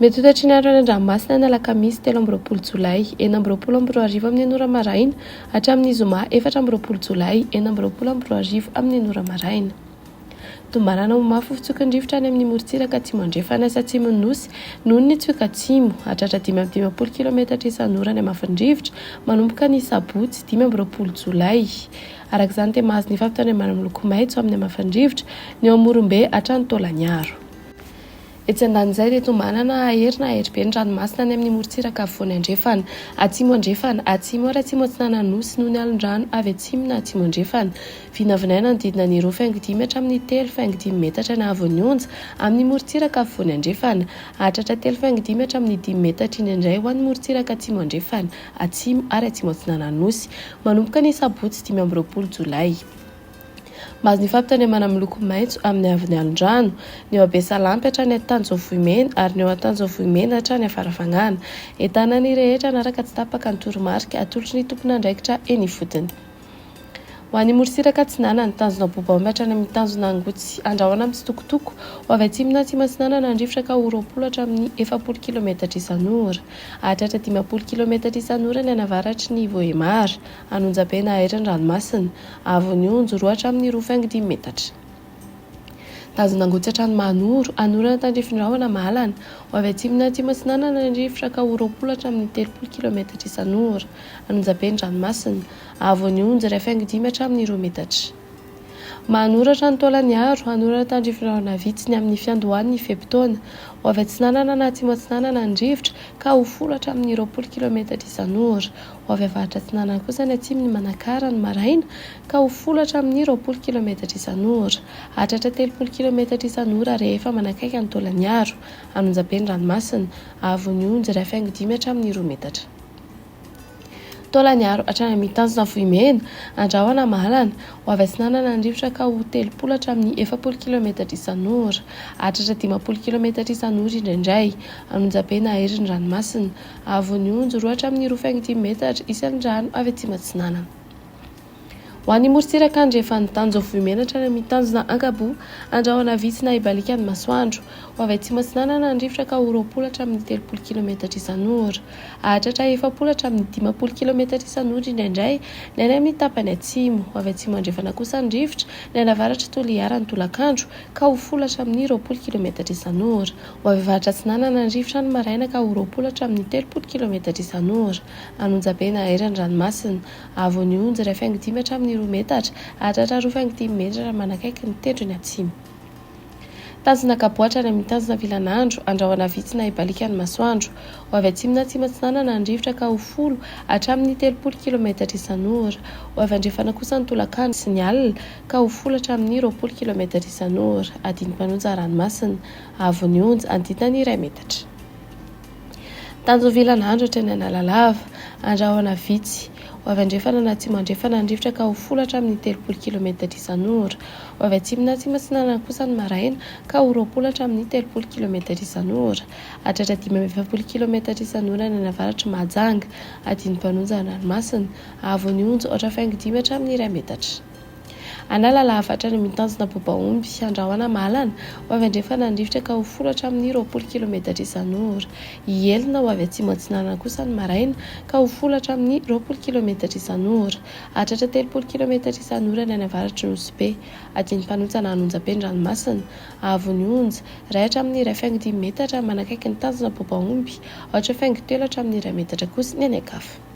Mety ho tatriny andro any an-dranomasina ny alakamisy 3 jolay 2024 amin'ny ora maraina hatramin'ny zoma 4 jolay 2024 amin'ny ora maraina. Tombarana ho mafy fitsokan-drivotra any amin'ny morontsiraka atsimo andrefana sy atsimon'ny nosy noho ny tsoka atsimo hatratra 580 km isan'ora ny hamafin-drivotra manomboka ny sabotsy 20 jolay. Arak'izany dia mahazo ny fampitanemana miloko maitso amin'ny hamafin-drivotra ny ao Morombe hatrany Taolagnaro. Etsy andan'izay dia tombanana aherina be ny ranomasina any amin'ny morontsiraka afovoany andrefana atsimo andrefana atsimo ary atsimo atsinana nosy noho ny alon-drano avy atsimo na atsimo andrefana vinavinaina nodidina ny 2.5 hatramin'ny 3.5 metatra ny havon'ny onja amin'ny morontsiraka afovoany andrefana hatratra 3.5 hatramin'ny 10 metatra indraindray ho an'ny morontsiraka atsimo andrefana atsimo ary atsimo atsinana nosy manomboka ny sabotsy 20 jolay. Mahazo ny fampitanemana miloko maitso amin'ny havin'ny alon-drano ny eo Besalampy hatrany Antanjovanimena ary ny eo Antanjovanimena hatrany Farafangana entana ny rehetra naraka tsy tapaka ny toromarika atolotry ny tompon'andraikitra eny Fotony. Ho an'ny morontsiraka atsinana ny tanjona Bobaomby hatrany amin'ny tanjona Angotsy andrahoana amin'ny Tsitokotoko ho avy atsimo na atsimo atsinana na andrivotra ka ho 20 hatramin'ny 40 km isan'ora hatratra 50 km isan'ora ny anavaratry ny Vohemara Anonjabe na aherin'ny ranomasina avon'ny onjo 2 hatramin'ny 2.5 metatra. Tanjona Angotsy hatrany Manoro anorana tandrifindrahona Malana ho avy atsimo na atsimo atsinana na andrivotra ka ho 20 hatramin'ny 30 km isan'ora Anonjabe ny ranomasina avon'ny onjo 2.5 hatramin'ny 2 metatra. Manoro hatrany Taolagnaro anorana tandrifindrahona vitsiny amin'ny fiandohan'ny feptaona ho avy atsinana na atsimo atsinana na andrivotra ka ho 10 hatramin'ny 20 km isan'ora ho avy avaratra atsinana kosa ny atsimo ny Manakara ny maraina ka ho 10 hatramin'ny 20 km isan'ora hatratra 30 km isan'ora rehefa manakaiky ny Taolagnaro Anonjabe ny ranomasina avon'ny onjo 2.5 hatramin'ny 2 metatra. Taolagnaro hatrany amin'ny tanjona Vohimena andrahoana Malana ho avy atsinana na andrivotra ka ho 30 hatramin'ny 40 km isan'ora hatratra 50 km isan'ora indraindray Anonjabe na aherin'ny ranomasina avon'ny onjo 2 hatramin'ny 2.5 metatra isan'ny rano avy atsimo atsinana. Ho an'ny morontsiraka andrefan'ny tanjona Vohimena hatrany amin'ny tanjona Ankabo andrahoana vitsy na ibalika ny masoandro ho avy atsimo atsinana na andrivotra ka ho 20 hatramin'ny 30 km isan'ora hatratra 40 hatramin'ny 50 km isan'ora indraindray ny any amin'ny tapany atsimo ho avy atsimo andrefana kosa andrivotra ny anavaratra Toliara ny Tolakandro ka ho 10 hatramin'ny 20 km isan'ora ho avy avaratra atsinana na andrivotra ny maraina ka ho 20 hatramin'ny 30 km isan'ora Anonjabe na aherin'ny ranomasina avon'ny onjo 2.5 hatramin'ny 2 metatra hatratra 2.5 metatra manakaiky ny tendrony atsimo. Tanjona Kabo hatrany amin'ny tanjona Vilanandro andrahoana vitsy na ibalika ny masoandro ho avy atsimo na atsimo atsinana na andrivotra ka ho 10 hatramin'ny 30 km isan'ora ho avy andrefana kosa ny Tolakandro sy ny alina ka ho 10 hatramin'ny 20 km isan'ora adiny mpanonja ranomasina avon'ny onjo andidina ny 1 metatra. Tanjona Vilanandro hatrany Analalava andrahoana vitsy ho avy andrefana na atsimo andrefana andrivotra ka ho 10 hatramin'ny 30 km isan'ora ho avy atsimo na atsimo atsinana kosa ny maraina ka ho 20 hatramin'ny 30 km isan'ora hatratra 50 km isan'ora ny anavaratra Mahajanga adiny mpanonja ranomasina avon'ny onjo 4.5 hatramin'ny 1 metatra. Analalava hatrany amin'ny tanjona Bobaomby andrahoana Malana ho avy andrefana andrivotra ka ho 10 hatramin'ny 20 km isan'ora Ielina ho avy atsimo atsinana kosa ny maraina ka ho 10 hatramin'ny 20 km isan'ora hatratra 30 km isan'ora ny anavaratra Nosy adiny mpanontsana Anonjabe ny ranomasina avon'ny onjo 1 hatramin'ny 2.5 metatra manakaiky ny tanjona Bobaomby 8.7 hatramin'ny 1 metatra kosa ny any Ankafa.